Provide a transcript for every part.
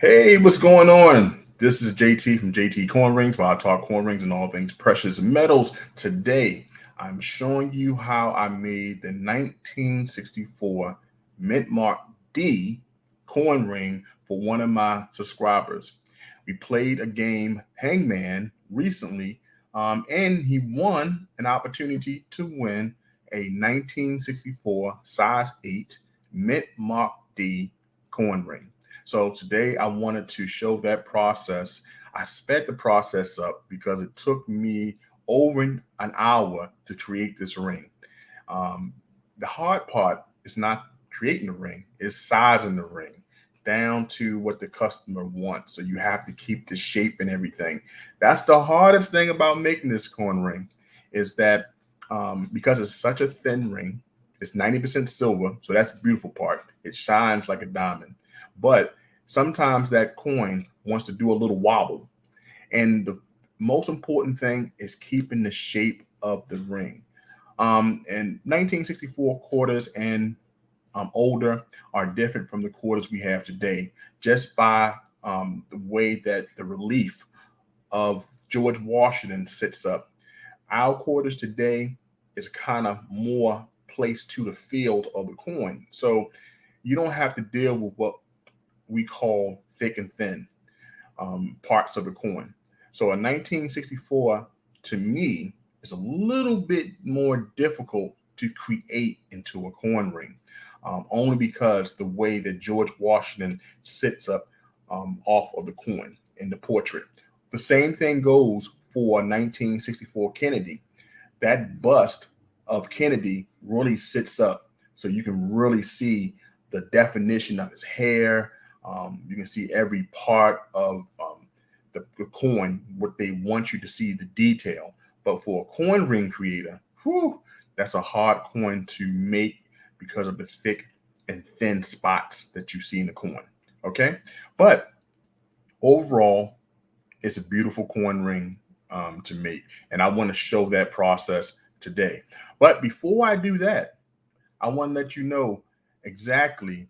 Hey, what's going on? This is JT from JTCoinRings, where I talk coin rings and all things precious metals. Today, I'm showing you how I made the 1964 Mint Mark D coin ring for one of my subscribers. We played a game, Hangman, recently, and he won an opportunity to win a 1964 size 8 Mint Mark D coin ring. So today I wanted to show that process. I sped the process up because it took me over an hour to create this ring. Um, the hard part is not creating the ring, it's sizing the ring down to what the customer wants. So you have to keep the shape and everything. That's the hardest thing about making this coin ring is that because it's such a thin ring, it's 90% silver. So that's the beautiful part. It shines like a diamond. But sometimes that coin wants to do a little wobble. And the most important thing is keeping the shape of the ring. And 1964 quarters and older are different from the quarters we have today, just by the way that the relief of George Washington sits up. Our quarters today is kind of more placed to the field of the coin. So you don't have to deal with what we call thick and thin parts of the coin. So a 1964 to me is a little bit more difficult to create into a coin ring, only because the way that George Washington sits up off of the coin in the portrait. The same thing goes for 1964 Kennedy. That bust of Kennedy really sits up, so you can really see the definition of his hair. You can see every part of the coin, what they want you to see, the detail. But for a coin ring creator, whew, that's a hard coin to make because of the thick and thin spots that you see in the coin. Okay. But overall, it's a beautiful coin ring to make. And I want to show that process today. But before I do that, I want to let you know exactly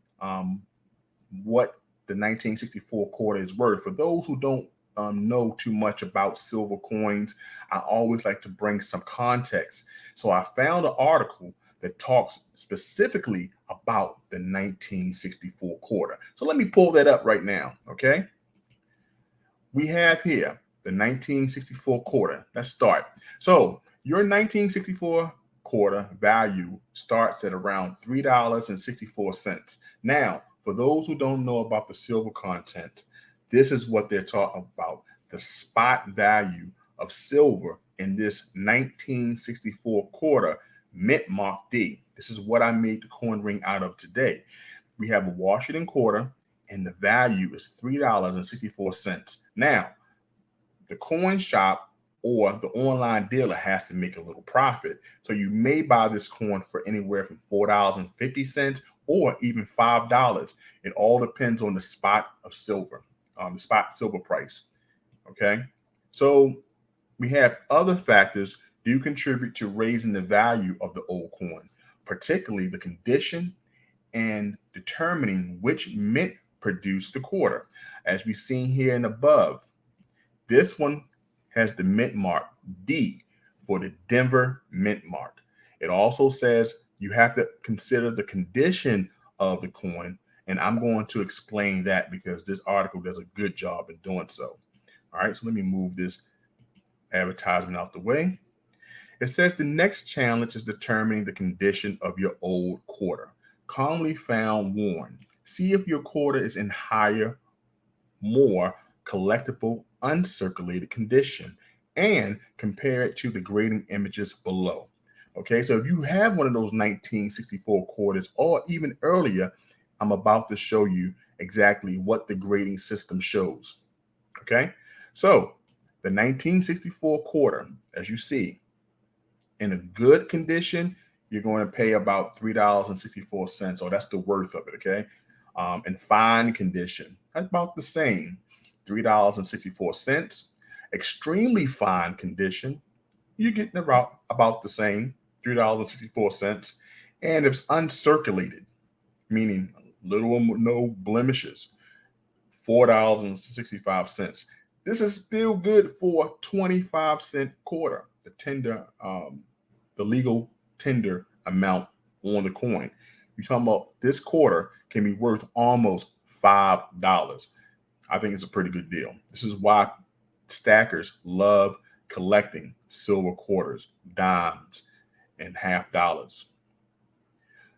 what the 1964 quarter is worth. For those who don't know too much about silver coins, I always like to bring some context. So I found an article that talks specifically about the 1964 quarter. So let me pull that up right now. Okay. We have here the 1964 quarter. Let's start. So your 1964 quarter value starts at around $3.64. Now, for those who don't know about the silver content, this is what they're talking about. The spot value of silver in this 1964 quarter Mint Mark D. This is what I made the coin ring out of today. We have a Washington quarter, and the value is $3.64. Now, the coin shop or the online dealer has to make a little profit. So you may buy this coin for anywhere from $4.50 or even $5. It all depends on the spot of silver, the spot silver price. Okay. So we have other factors do contribute to raising the value of the old coin, particularly the condition and determining which mint produced the quarter. As we seen here and above, this one has the mint mark D for the Denver mint mark. It also says you have to consider the condition of the coin, and I'm going to explain that because this article does a good job in doing so. All right, so let me move this advertisement out the way. It says the next challenge is determining the condition of your old quarter, commonly found worn. See if your quarter is in higher, more collectible, uncirculated condition and compare it to the grading images below. Okay, so if you have one of those 1964 quarters or even earlier, I'm about to show you exactly what the grading system shows. Okay, so the 1964 quarter, as you see, in a good condition, you're going to pay about $3.64. So that's the worth of it. Okay. In fine condition, that's about the same, $3.64. Extremely fine condition, you're getting about the same, $3.64. And if it's uncirculated, meaning little or no blemishes, $4.65. This is still good for a 25-cent quarter, the tender, the legal tender amount on the coin. You're talking about this quarter can be worth almost $5. I think it's a pretty good deal. This is why stackers love collecting silver quarters, dimes, and half dollars.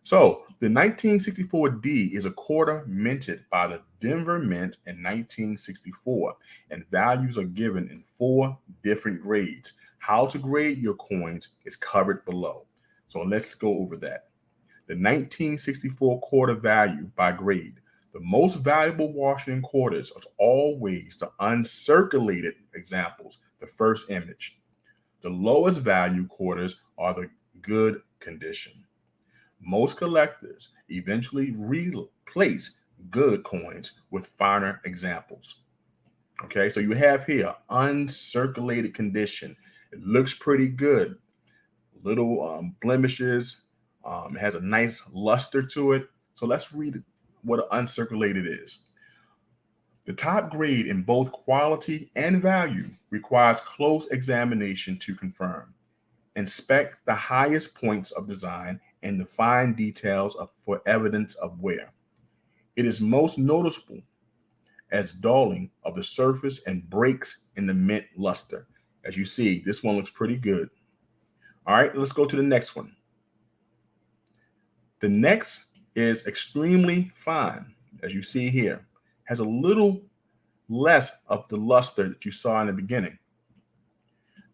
So the 1964 D is a quarter minted by the Denver Mint in 1964, and values are given in 4 different grades. How to grade your coins is covered below. So let's go over that. The 1964 quarter value by grade. The most valuable Washington quarters are always the uncirculated examples, the first image. The lowest value quarters are the good condition. Most collectors eventually replace good coins with finer examples. Okay, so you have here uncirculated condition. It looks pretty good. Little blemishes. It has a nice luster to it. So let's read what an uncirculated is. The top grade in both quality and value requires close examination to confirm. Inspect the highest points of design and the fine details for evidence of wear. It is most noticeable as dulling of the surface and breaks in the mint luster. As you see, this one looks pretty good. All right, let's go to the next one. The next is extremely fine, as you see here. Has a little less of the luster that you saw in the beginning.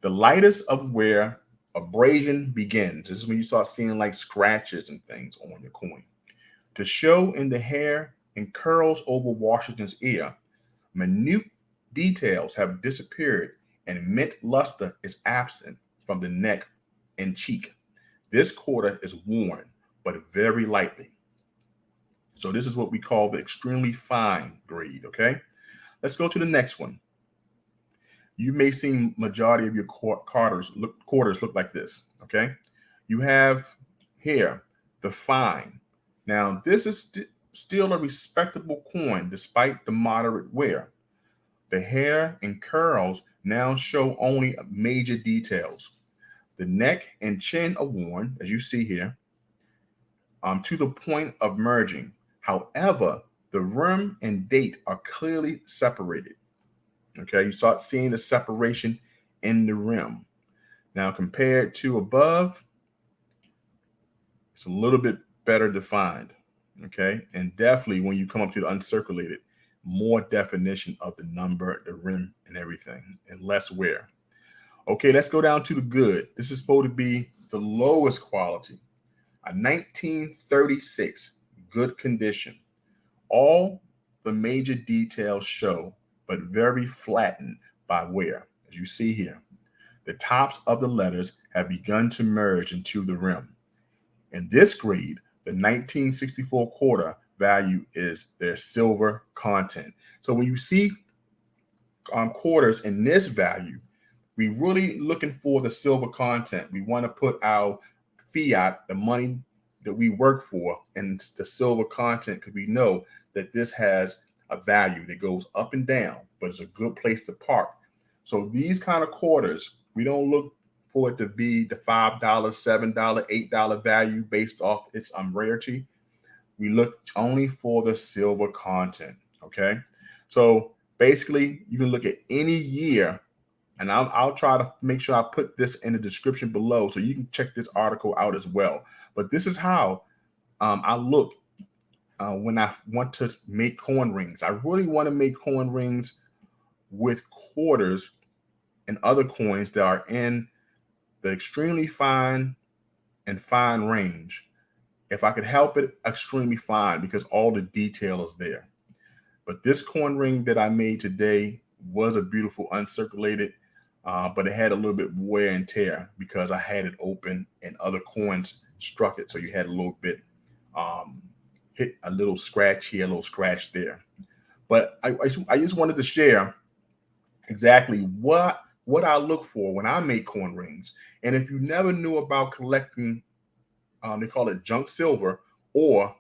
The lightest of where abrasion begins. This is when you start seeing like scratches and things on your coin. To show in the hair and curls over Washington's ear, minute details have disappeared and mint luster is absent from the neck and cheek. This quarter is worn, but very lightly. So this is what we call the extremely fine grade, okay? Let's go to the next one. You may see majority of your quarters look like this, okay? You have here the fine. Now, this is still a respectable coin despite the moderate wear. The hair and curls now show only major details. The neck and chin are worn, as you see here, to the point of merging. However, the rim and date are clearly separated. Okay, you start seeing the separation in the rim. Now, compared to above, it's a little bit better defined. Okay, and definitely when you come up to the uncirculated, more definition of the number, the rim, and everything, and less wear. Okay, let's go down to the good. This is supposed to be the lowest quality. A 1936 good condition. All the major details show, but very flattened by wear, as you see here. The tops of the letters have begun to merge into the rim. In this grade, the 1964 quarter value is their silver content. So when you see quarters in this value, we really looking for the silver content. We want to put our fiat, the money that we work for, in the silver content, because we know that this has a value that goes up and down, but it's a good place to park. So these kind of quarters, we don't look for it to be the $5, $7, $8 value based off its rarity. We look only for the silver content, okay? So basically, you can look at any year, and I'll try to make sure I put this in the description below so you can check this article out as well. But this is how I look when I want to make coin rings. I really want to make coin rings with quarters and other coins that are in the extremely fine and fine range. If I could help it, extremely fine, because all the detail is there. But this coin ring that I made today was a beautiful uncirculated, but it had a little bit wear and tear because I had it open and other coins struck it. So you had a little bit, hit a little scratch here, a little scratch there. But I just wanted to share exactly what I look for when I make coin rings. And if you never knew about collecting, they call it junk silver or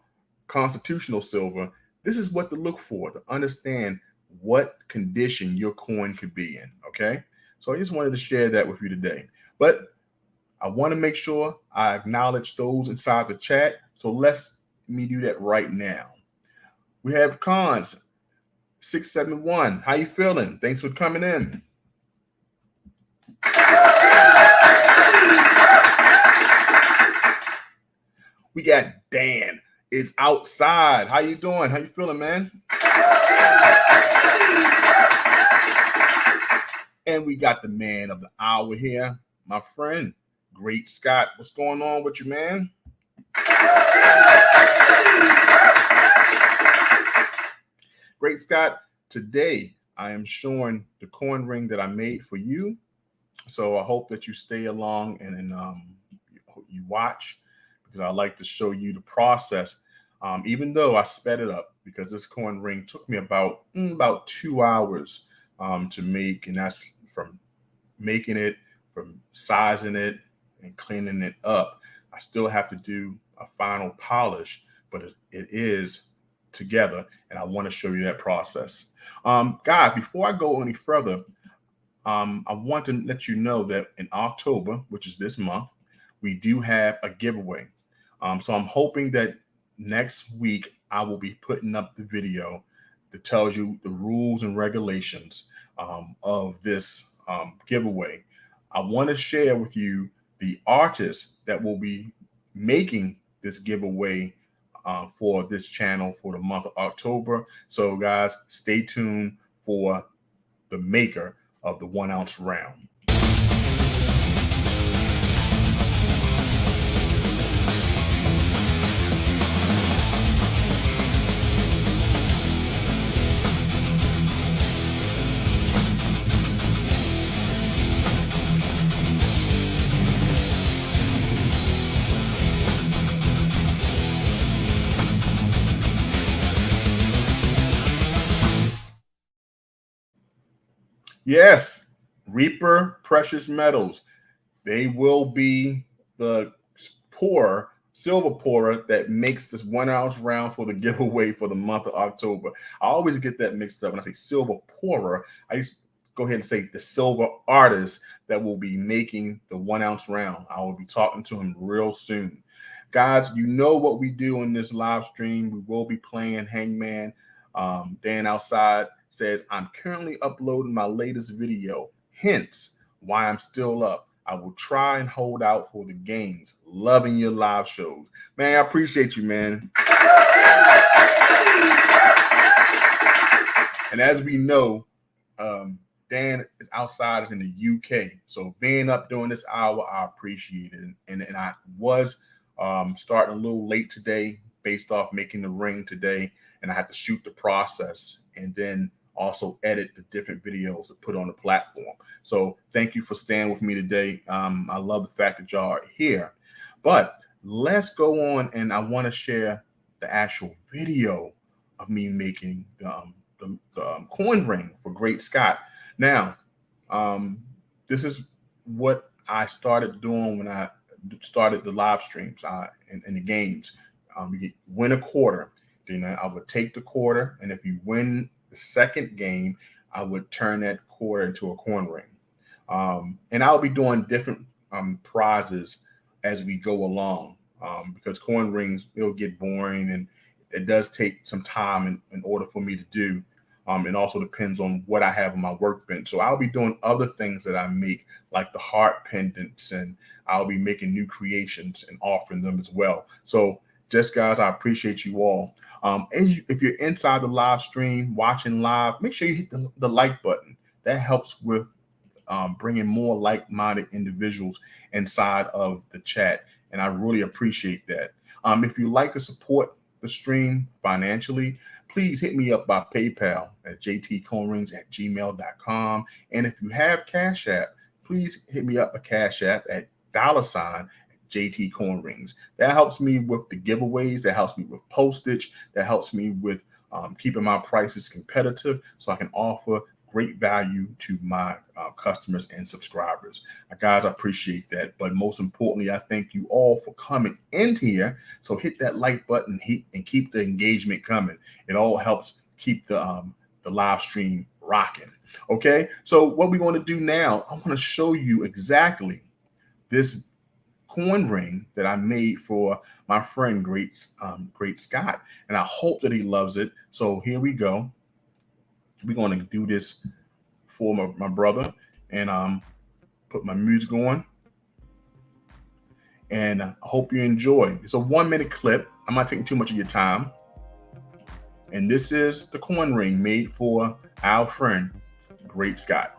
constitutional silver, this is what to look for to understand what condition your coin could be in. Okay. So I just wanted to share that with you today. But I want to make sure I acknowledge those inside the chat. So let's me do that right now. We have Cons 671. How you feeling? Thanks for coming in. We got Dan. It's outside. How you doing? How you feeling, man? And we got the man of the hour here, my friend, Great Scott. What's going on with you, man? Great Scott, today I am showing the coin ring that I made for you. So I hope that you stay along and you watch, because I like to show you the process. Even though I sped it up, because this coin ring took me about 2 hours to make, and that's from making it, from sizing it and cleaning it up. I still have to do a final polish, but it is together, and I want to show you that process. Guys, before I go any further, I want to let you know that in October, which is this month, we do have a giveaway. So I'm hoping that next week I will be putting up the video that tells you the rules and regulations of this giveaway. I want to share with you the artists that will be making this giveaway for this channel for the month of October. So guys, stay tuned for the maker of the 1 ounce round. Yes, Reaper Precious Metals. They will be the silver pourer that makes this 1 ounce round for the giveaway for the month of October. I always get that mixed up. When I say silver pourer, I just go ahead and say the silver artist that will be making the 1 ounce round. I will be talking to him real soon. Guys, you know what we do in this live stream. We will be playing Hangman. Dan outside says, I'm currently uploading my latest video, hence why I'm still up. I will try and hold out for the games. Loving your live shows. Man, I appreciate you, man. And as we know, Dan is outside, is in the UK. So being up during this hour, I appreciate it. And I was starting a little late today based off making the ring today. And I had to shoot the process and then also edit the different videos to put on the platform. So thank you for staying with me today. I love the fact that y'all are here. But let's go on, and I want to share the actual video of me making the coin ring for Great Scott. Now, this is what I started doing when I started the live streams and the games. You win a quarter. Then I would take the quarter, and if you win the second game, I would turn that quarter into a coin ring. And I'll be doing different prizes as we go along, because coin rings, it'll get boring, and it does take some time in order for me to do. It also depends on what I have on my workbench. So I'll be doing other things that I make, like the heart pendants, and I'll be making new creations and offering them as well. So just guys, I appreciate you all. If you're inside the live stream, watching live, make sure you hit the like button. That helps with bringing more like-minded individuals inside of the chat. And I really appreciate that. If you'd like to support the stream financially, please hit me up by PayPal at JTCoinRings@gmail.com. And if you have Cash App, please hit me up a Cash App at $JTCoinRings. That helps me with the giveaways. That helps me with postage. That helps me with keeping my prices competitive, so I can offer great value to my customers and subscribers. Guys, I appreciate that. But most importantly, I thank you all for coming in here. So hit that like button and keep the engagement coming. It all helps keep the live stream rocking. Okay, so what we're going to do now, I want to show you exactly this coin ring that I made for my friend Great Scott, and I hope that he loves it. So here we go. We're going to do this for my brother, and put my music on, and I hope you enjoy. It's a 1-minute clip. I'm not taking too much of your time. And this is the coin ring made for our friend Great Scott.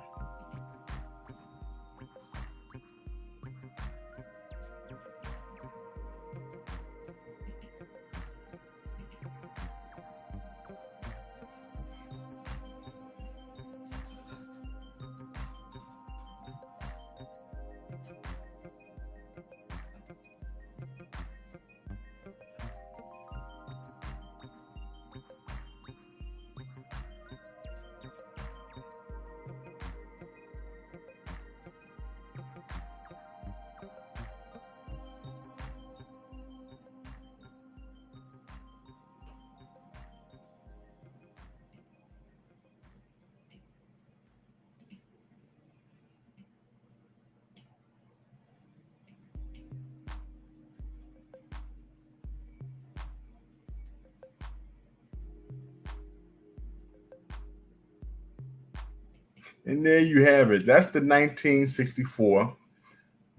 And there you have it. That's the 1964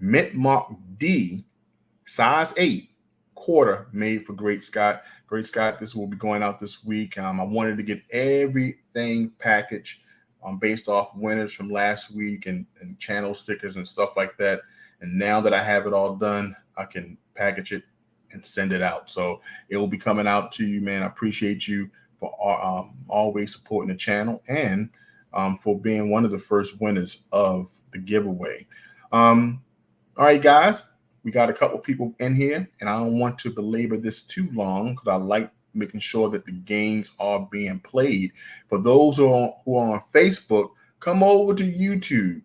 Mint Mark D, size 8 quarter made for Great Scott. Great Scott, this will be going out this week. I wanted to get everything packaged based off winners from last week and channel stickers and stuff like that. And now that I have it all done, I can package it and send it out. So it will be coming out to you, man. I appreciate you for always supporting the channel and for being one of the first winners of the giveaway. All right, guys, we got a couple people in here, and I don't want to belabor this too long because I like making sure that the games are being played. For those who are on Facebook, come over to YouTube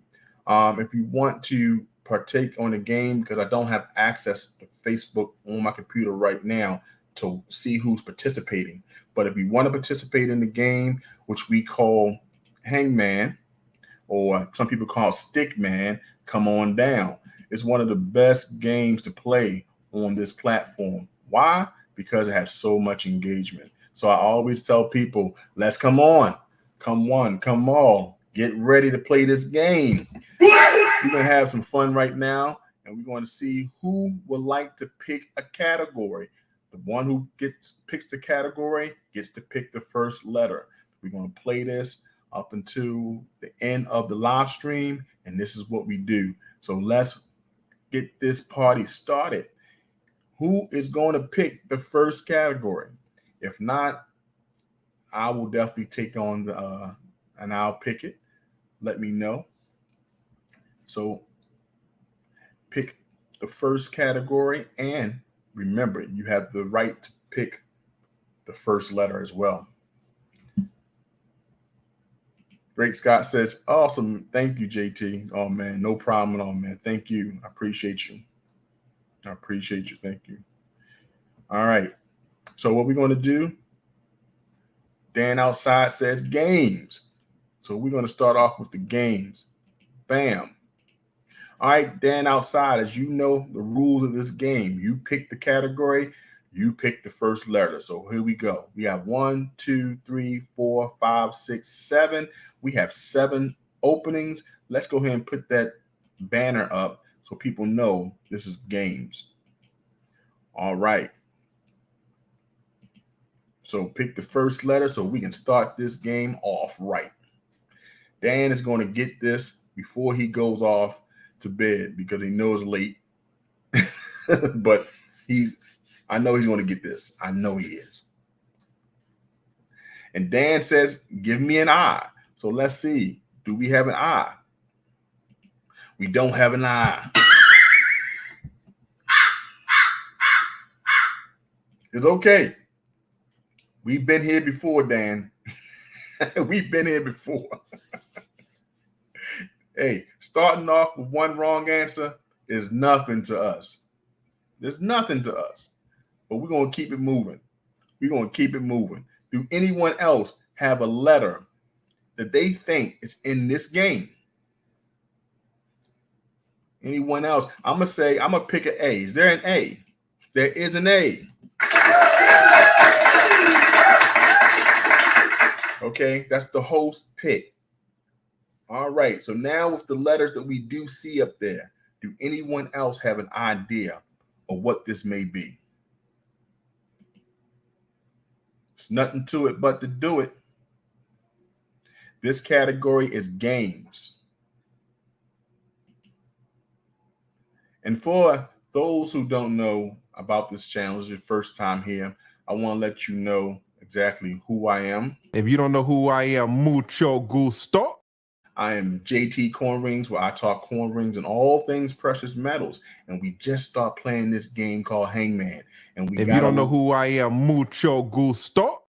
if you want to partake on the game, because I don't have access to Facebook on my computer right now to see who's participating. But if you want to participate in the game, which we call Hangman, or some people call Stickman, come on down. It's one of the best games to play on this platform. Why? Because it has so much engagement. So I always tell people, let's come on, come all, get ready to play this game. We're gonna have some fun right now, and we're going to see who would like to pick a category. The one who picks the category gets to pick the first letter. We're going to play this up until the end of the live stream, and this is what we do. So let's get this party started. Who is going to pick the first category? If not, I will definitely take on the and I'll pick it. Let me know. So pick the first category, and remember, you have the right to pick the first letter as well. Great Scott says, awesome. Thank you, JT. Oh, man, no problem at all, man. Thank you. I appreciate you. I appreciate you. Thank you. All right. So what we're going to do, Dan outside says games. So we're going to start off with the games. Bam. All right, Dan outside, as you know the rules of this game, you pick the category, you pick the first letter. So here we go. We have 1, 2, 3, 4, 5, 6, 7. We have 7 openings. Let's go ahead and put that banner up so people know this is games. All right. So pick the first letter so we can start this game off right. Dan is going to get this before he goes off to bed because he knows late. But I know he's going to get this. I know he is. And Dan says, give me an eye. So let's see. Do we have an eye? We don't have an eye. It's okay. We've been here before, Dan. We've been here before. Hey, starting off with one wrong answer is nothing to us. There's nothing to us. But we're going to keep it moving. We're going to keep it moving. Do anyone else have a letter that they think is in this game? Anyone else? I'm going to pick an A. Is there an A? There is an A. Okay, that's the host pick. All right, so now with the letters that we do see up there, do anyone else have an idea of what this may be? It's nothing to it but to do it. This category is games. And for those who don't know about this channel, this is your first time here, I want to let you know exactly who I am. If you don't know who I am, mucho gusto. I am JTCoinRings, where I talk coin rings and all things precious metals. And we just start playing this game called Hangman. And if you don't know who I am, mucho gusto.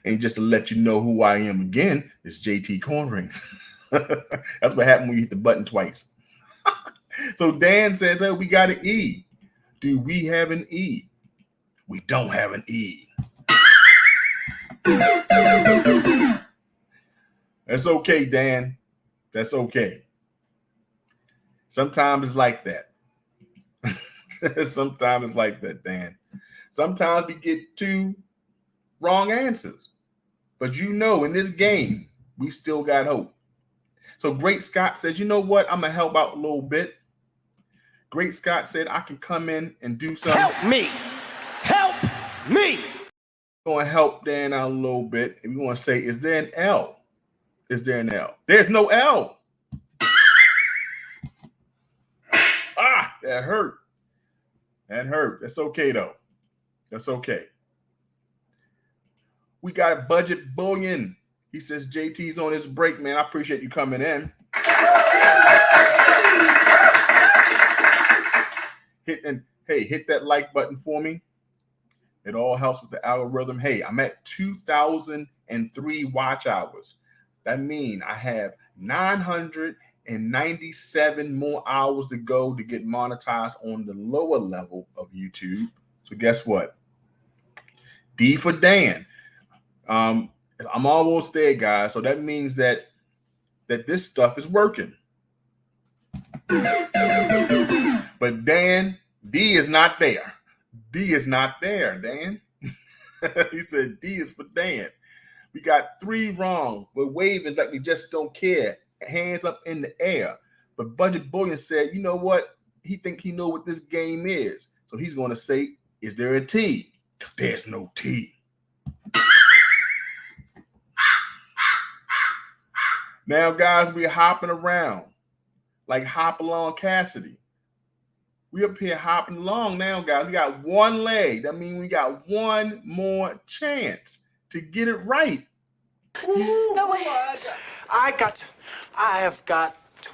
And just to let you know who I am again, it's JTCoinRings. That's what happened when you hit the button twice. So Dan says, hey, we got an E. Do we have an E? We don't have an E. That's okay, Dan. That's okay. Sometimes it's like that. Sometimes it's like that, Dan. Sometimes we get two wrong answers. But you know, in this game, we still got hope. So Great Scott says, you know what? I'm going to help out a little bit. Great Scott said, I can come in and do something. Help me. Help me. I'm going to help Dan out a little bit. And we want to say, is there an L? Is there an L? There's no L. Ah, that hurt. That hurt. That's okay, though. That's okay. We got Budget Bullion. He says, JT's on his break, man. I appreciate you coming in. Hit that like button for me. It all helps with the algorithm. Hey, I'm at 2,003 watch hours. That means I have 997 more hours to go to get monetized on the lower level of YouTube. So guess what? D for Dan. I'm almost there, guys. So that means that this stuff is working. But Dan, D is not there. D is not there, Dan. He said D is for Dan. We got 3 wrong. We're waving like we just don't care. Hands up in the air. But Budget Bullion said, you know what? He think he know what this game is. So he's going to say, is there a T? There's no T. Now, guys, we're hopping around like Hop Along Cassidy. We up here hopping along now, guys. We got one leg. That means we got one more chance to get it right. No way. I have got to.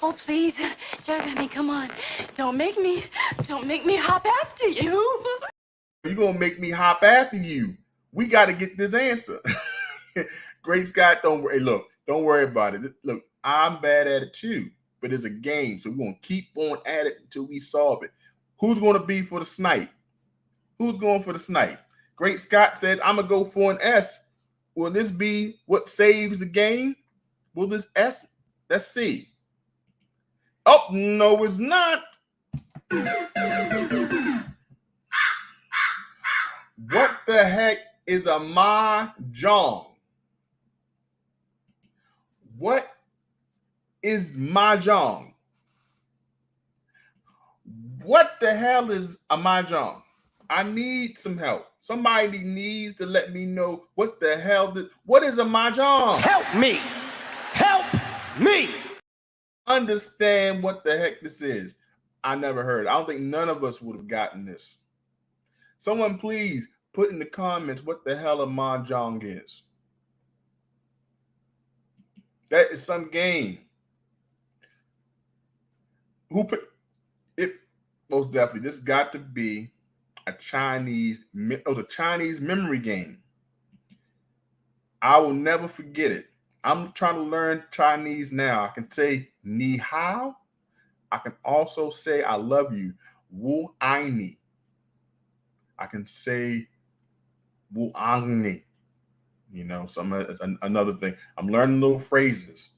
Oh, please, Jeremy, come on. Don't make me hop after you. You're going to make me hop after you. We got to get this answer. Great Scott, don't worry. Hey, look, don't worry about it. Look, I'm bad at it too, but it's a game. So we're going to keep on at it until we solve it. Who's going to be for the snipe? Who's going for the snipe? Great Scott says, I'm going to go for an S. Will this be what saves the game? Will this S? Let's see. Oh, no, it's not. What the heck is a mahjong? What is mahjong? What the hell is a mahjong? I need some help. Somebody needs to let me know what the hell. What is a mahjong? Help me. Help me. Understand what the heck this is. I never heard. I don't think none of us would have gotten this. Someone please put in the comments what the hell a mahjong is. That is some game. Who put it? Most definitely. This got to be a Chinese memory game. I will never forget it. I'm trying to learn Chinese now. I can say ni hao. I can also say I love you. Wu ai ni. I can say wu ang ni. You know, another thing. I'm learning little phrases.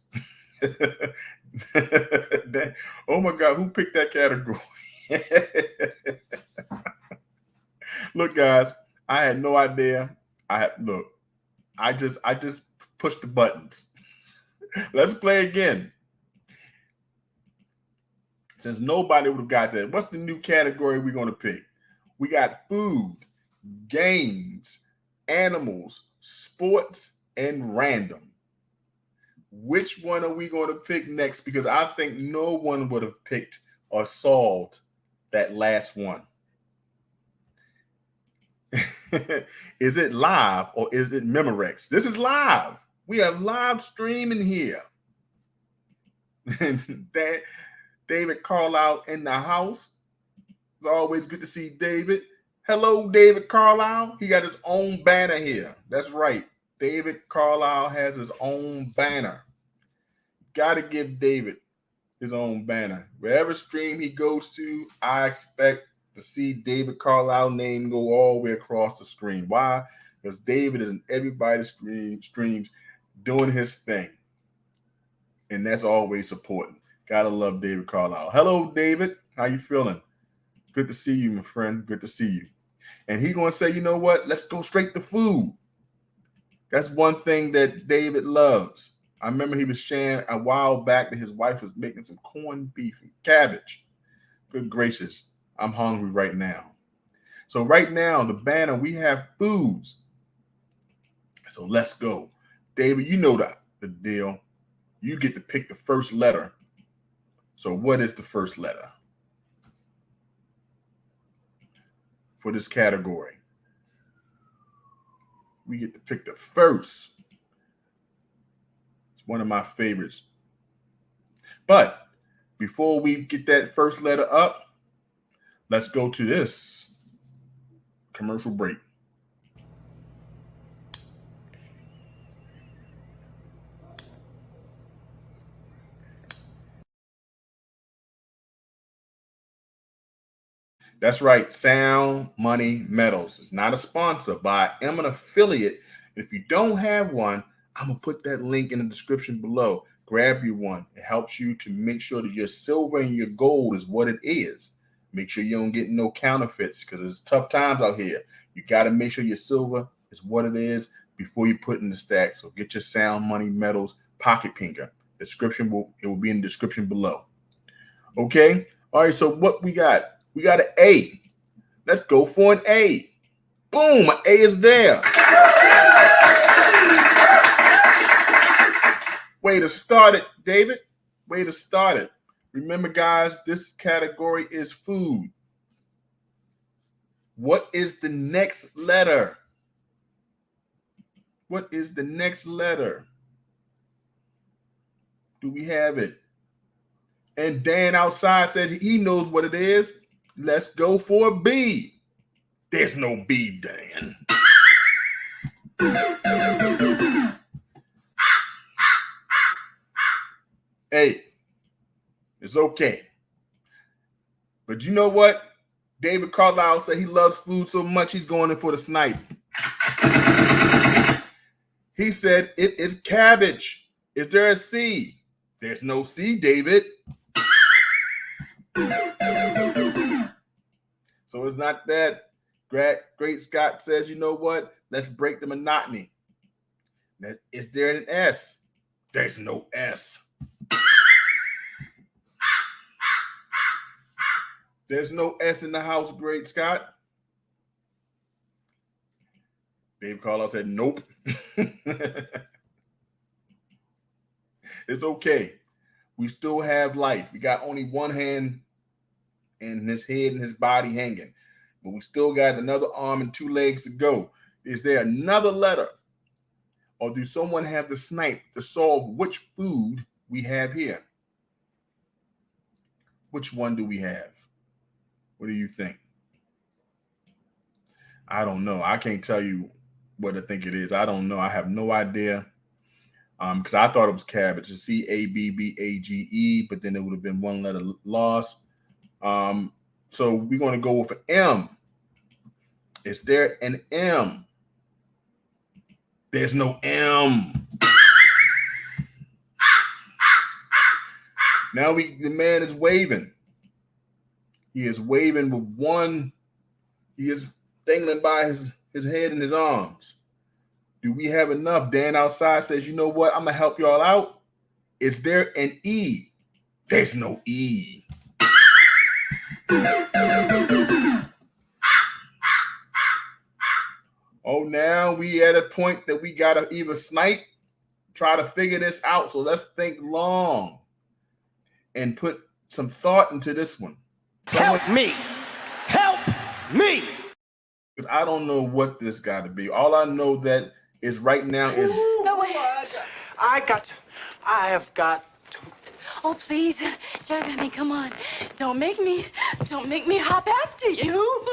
Oh my God, who picked that category? Look, guys, I had no idea. I just pushed the buttons. Let's play again. Since nobody would have got that, what's the new category we're going to pick? We got food, games, animals, sports, and random. Which one are we going to pick next? Because I think no one would have picked or solved that last one. Is it live or is it Memorex? This is live. We have live streaming here. David Carlisle in the house. It's always good to see David. Hello, David Carlisle. He got his own banner here. That's right. David Carlisle has his own banner. Got to give David his own banner. Wherever stream he goes to, I expect to see David Carlisle's name go all the way across the screen. Why? Because David is in everybody's streams doing his thing. And that's always supporting. Gotta love David Carlisle. Hello, David. How you feeling? Good to see you, my friend. Good to see you. And he's going to say, you know what? Let's go straight to food. That's one thing that David loves. I remember he was sharing a while back that his wife was making some corned beef and cabbage. Good gracious. I'm hungry right now. So right now, the banner, we have foods. So let's go. David, you know the deal. You get to pick the first letter. So what is the first letter for this category? We get to pick the first. It's one of my favorites. But before we get that first letter up, let's go to this commercial break. That's right, Sound Money Metals. It's not a sponsor, but I am an affiliate. If you don't have one, I'm going to put that link in the description below. Grab you one. It helps you to make sure that your silver and your gold is what it is. Make sure you don't get no counterfeits because it's tough times out here. You got to make sure your silver is what it is before you put it in the stack. So get your Sound Money Metals pocket pinker. It will be in the description below. Okay? All right, so what we got? We got an A. Let's go for an A. Boom, an A is there. Way to start it, David. Way to start it. Remember, guys, this category is food. What is the next letter? What is the next letter? Do we have it? And Dan outside said he knows what it is. Let's go for a B. There's no B, Dan. Hey, it's okay. But you know what? David Carlisle said he loves food so much he's going in for the snipe. He said it is cabbage. Is there a C? There's no C, David. So it's not that. Great Scott says, you know what? Let's break the monotony. Is there an S? There's no S. There's no S in the house, Great Scott. Dave Carlisle said, nope. It's okay. We still have life. We got only one hand and his head and his body hanging. But we still got another arm and two legs to go. Is there another letter? Or do someone have the snipe to solve which food we have here? Which one do we have? What do you think? I don't know. I can't tell you what I think it is. I don't know. I have no idea. Because I thought it was cabbage. It's CABBAGE, but then it would have been one letter lost. So we're going to go with an M. Is there an M? There's no M. Now the man is waving. He is waving with one. He is dangling by his head and his arms. Do we have enough? Dan outside says, you know what? I'm going to help y'all out. Is there an E? There's no E. Oh, now we at a point that we got to either snipe, try to figure this out. So let's think long and put some thought into this one. Help me. Help me. Because I don't know what this got to be. All I know that is right now is... No way. I have got to. Oh, please, Joe, I mean, come on. Don't make me hop after you.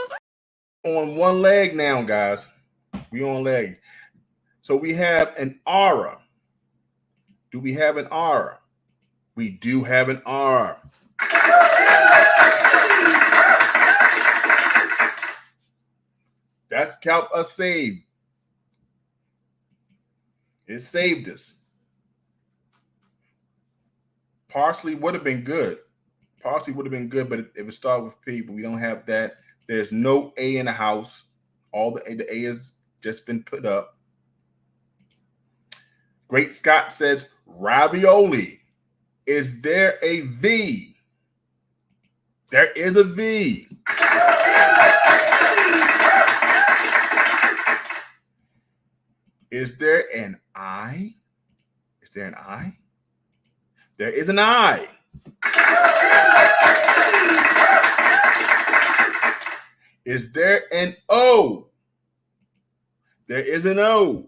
On one leg now, guys. We on leg. So we have an aura. Do we have an aura? We do have an R. That's count us saved. It saved us. Parsley would have been good. Parsley would have been good, but it would start with P, but we don't have that. There's no A in the house. All the A has just been put up. Great Scott says ravioli. Is there a V? There is a V. Is there an I? Is there an I? There is an I. Is there an O? There is an O.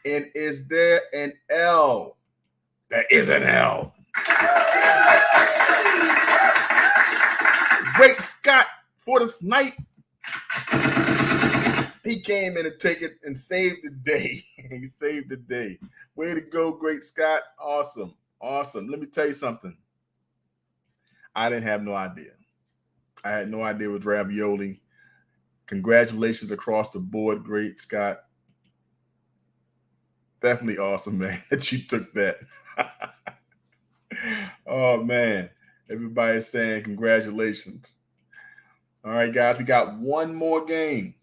And is there an L? There is an L. Great Scott for the snipe. He came in and take it and saved the day. He saved the day. Way to go, Great Scott. Awesome. Awesome. Let me tell you something. I didn't have no idea. I had no idea it was ravioli. Congratulations across the board, Great Scott. Definitely awesome, man, that you took that. Oh, man. Everybody's saying congratulations. All right, guys, we got one more game.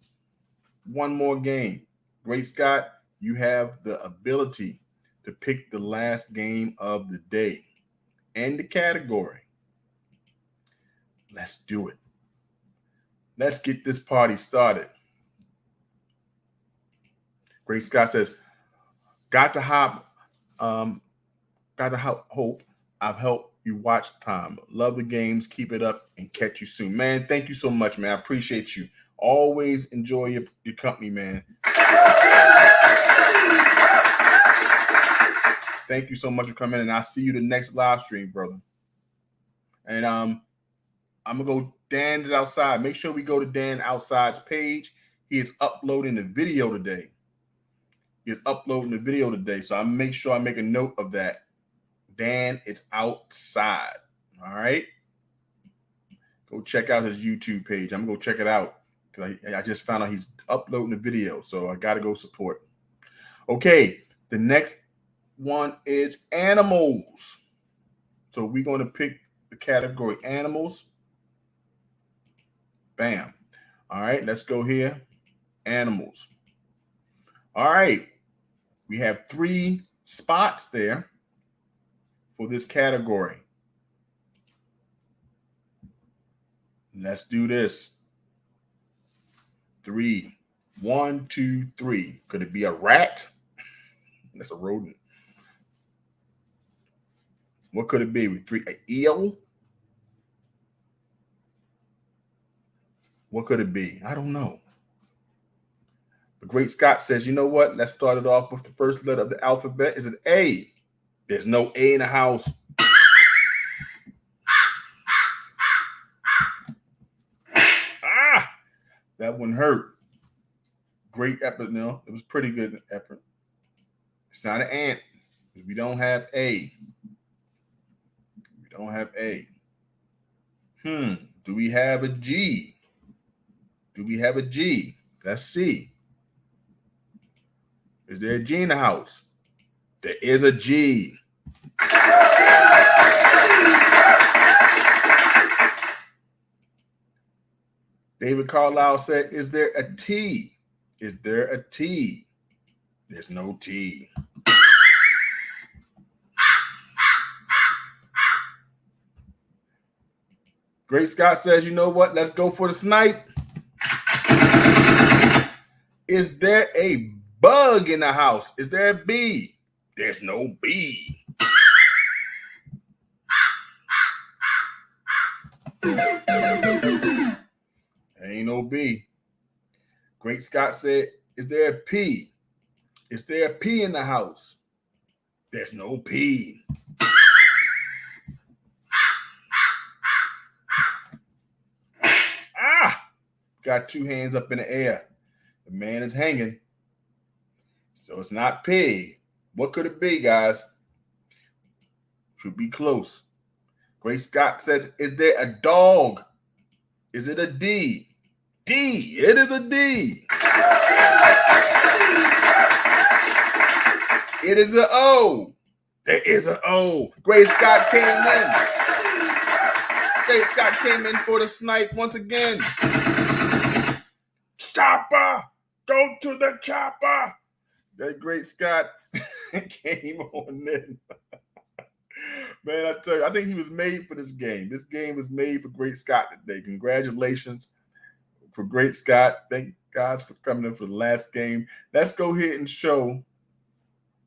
One more game. Great Scott, you have the ability to pick the last game of the day and the category. Let's do it. Let's get this party started. Great Scott says, got to hope I've helped you watch time. Love the games. Keep it up and catch you soon. Man, thank you so much, man. I appreciate you. Always enjoy your company, man. Thank you so much for coming, and I'll see you the next live stream, brother. And I'm gonna go. Dan is outside. Make sure we go to Dan Outside's page. He is uploading the video today. So I'll make sure I make a note of that. Dan is outside. All right. Go check out his YouTube page. I'm gonna go check it out because I just found out he's uploading the video, so I gotta go support. Okay, the next one is animals. So we're going to pick the category animals. Bam. All right, let's go here. Animals. All right. We have 3 spots there for this category. Let's do this. 3. 1, 2, 3. Could it be a rat? That's a rodent. What could it be? With 3, an eel? What could it be? I don't know. The Great Scott says, you know what? Let's start it off with the first letter of the alphabet. Is it A? There's no A in the house. That one hurt. great effort. No, it was pretty good effort. It's not an ant. We don't have A. We don't have A. Do we have a G? Do we have a G? Let's see. Is there a G in the house? There is a G. David Carlisle said, is there a T? Is there a T? There's no T. Great Scott says, you know what? Let's go for the snipe. Is there a bug in the house? Is there a B? There's no B. There ain't no B. Great Scott said, is there a P? Is there a P in the house? There's no P. Got two hands up in the air. The man is hanging. So it's not P. What could it be, guys? Should be close. Great Scott says, is there a dog? Is it a D? D. It is a D. It is an O. There is an O. Great Scott came in. Great Scott came in for the snipe once again. Chopper, go to the chopper. That Great Scott came on in. Man, I tell you, I think he was made for this game. This game was made for Great Scott today. Congratulations for Great Scott. Thank God for coming in for the last game. Let's go ahead and show.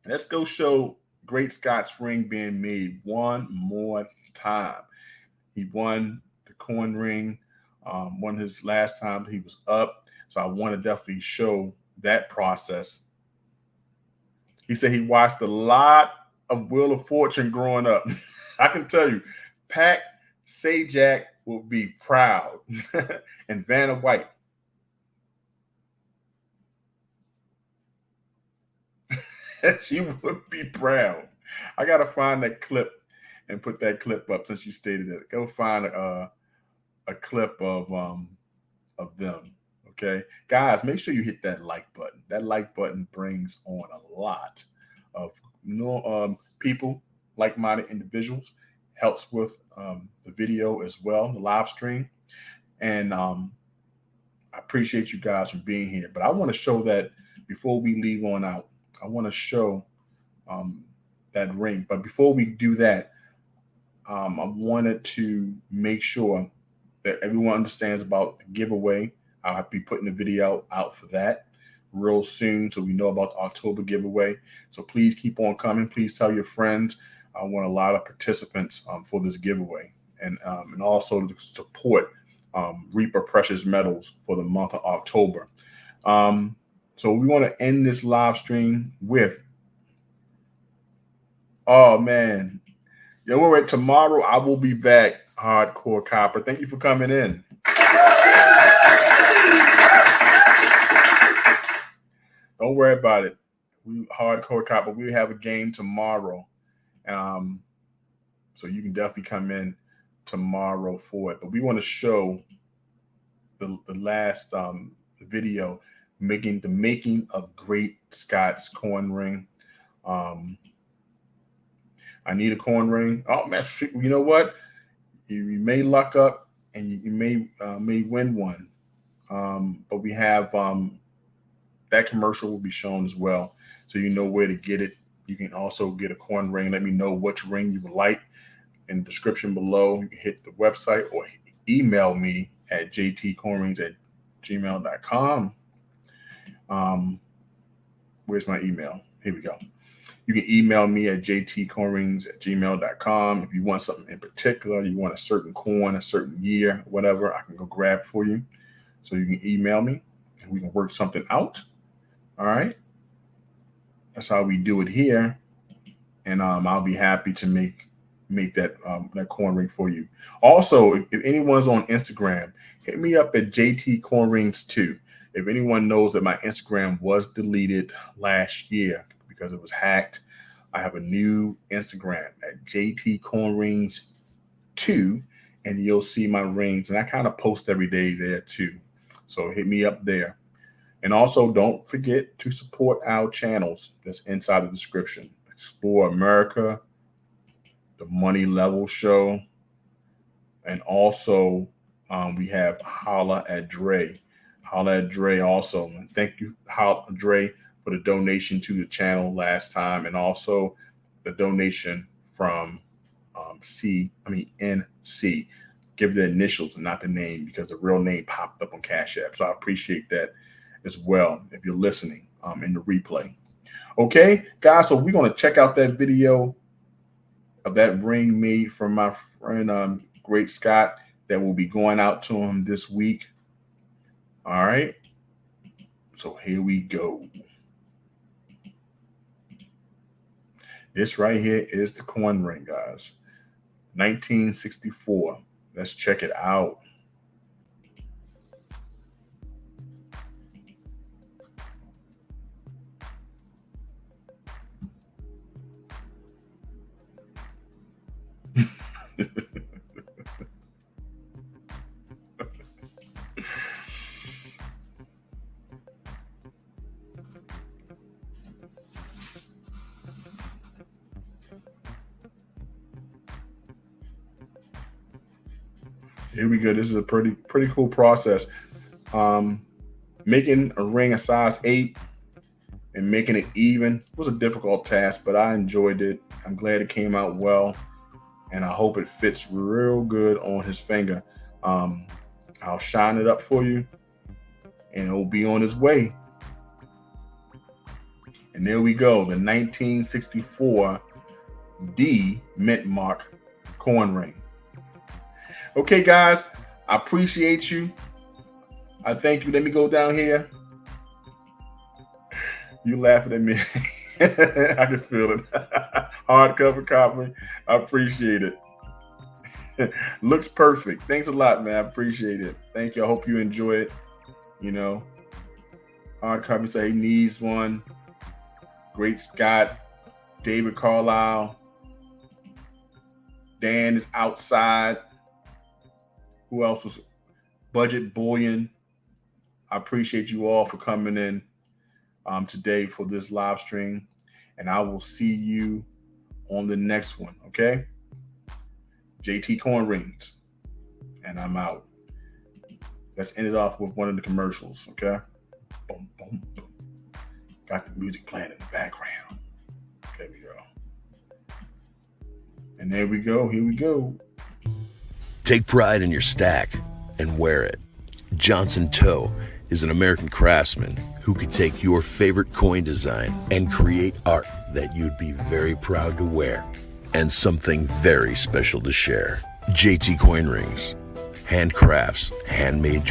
Let's go show Great Scott's ring being made one more time. He won the coin ring, won his last time he was up. So I want to definitely show that process. He said he watched a lot of Wheel of Fortune growing up. I can tell you, Pat Sajak will be proud. And Vanna White. She would be proud. I got to find that clip and put that clip up since you stated it. Go find a clip of them. Okay, guys, make sure you hit that like button. That like button brings on a lot of people, like-minded individuals, helps with the video as well, the live stream. And I appreciate you guys for being here. But I want to show that before we leave on out, I want to show that ring. But before we do that, I wanted to make sure that everyone understands about the giveaway. I'll be putting the video out for that real soon, so we know about the October giveaway. So please keep on coming. Please tell your friends. I want a lot of participants for this giveaway, and also to support Reaper Precious Metals for the month of October. So we want to end this live stream with, oh man, tomorrow I will be back. Hardcore Copper, thank you for coming in. Don't worry about it. We Hardcore Copper. We have a game tomorrow, so you can definitely come in tomorrow for it. But we want to show the last video, the making of Great Scott's coin ring. I need a coin ring. Oh man, you know what? You may luck up and you may win one. But we have that commercial will be shown as well, so you know where to get it. You can also get a coin ring. Let me know which ring you would like in the description below. You can hit the website or email me at jtcoinrings@gmail.com. Where's my email? Here we go. You can email me at jtcoinrings@gmail.com. If you want something in particular, you want a certain coin, a certain year, whatever, I can go grab for you. So you can email me and we can work something out. All right. That's how we do it here. And I'll be happy to make that coin ring for you. Also, if anyone's on Instagram, hit me up at JTCoinRings2. If anyone knows that my Instagram was deleted last year because it was hacked, I have a new Instagram at JTCoinRings 2, and you'll see my rings. And I kind of post every day there too. So hit me up there. And also don't forget to support our channels that's inside the description. Explore America, the Money Level Show, and also we have Holla at Dre. Holla at Dre also. And thank you, Holla Dre, for the donation to the channel last time, and also the donation from NC. Give the initials and not the name, because the real name popped up on Cash App. So I appreciate that as well if you're listening in the replay. Okay, guys, so we're going to check out that video of that ring made from my friend Great Scott that will be going out to him this week. All right, so here we go. This right here is the coin ring, guys. 1964. Let's check it out. Here we go. This is a pretty cool process. Making a ring a size 8 and making it even was a difficult task, but I enjoyed it. I'm glad it came out well, and I hope it fits real good on his finger. I'll shine it up for you, and it will be on its way. And there we go, the 1964 D mint mark coin ring. Okay, guys, I appreciate you. I thank you. Let me go down here. You laughing at me. I can feel it. Hardcover copy. I appreciate it. Looks perfect. Thanks a lot, man. I appreciate it. Thank you. I hope you enjoy it. You know, hardcover say he needs one. Great Scott, David Carlisle. Dan is outside. Who else was? Budget Bullion. I appreciate you all for coming in today for this live stream, and I will see you on the next one. Okay, JTCoinRings, and I'm out. Let's end it off with one of the commercials. Okay, boom, boom, boom. Got the music playing in the background. There we go, and there we go. Here we go. Take pride in your stack and wear it. Johnson Toe is an American craftsman who could take your favorite coin design and create art that you'd be very proud to wear and something very special to share. JTCoinRings, handcrafts, handmade jewelry.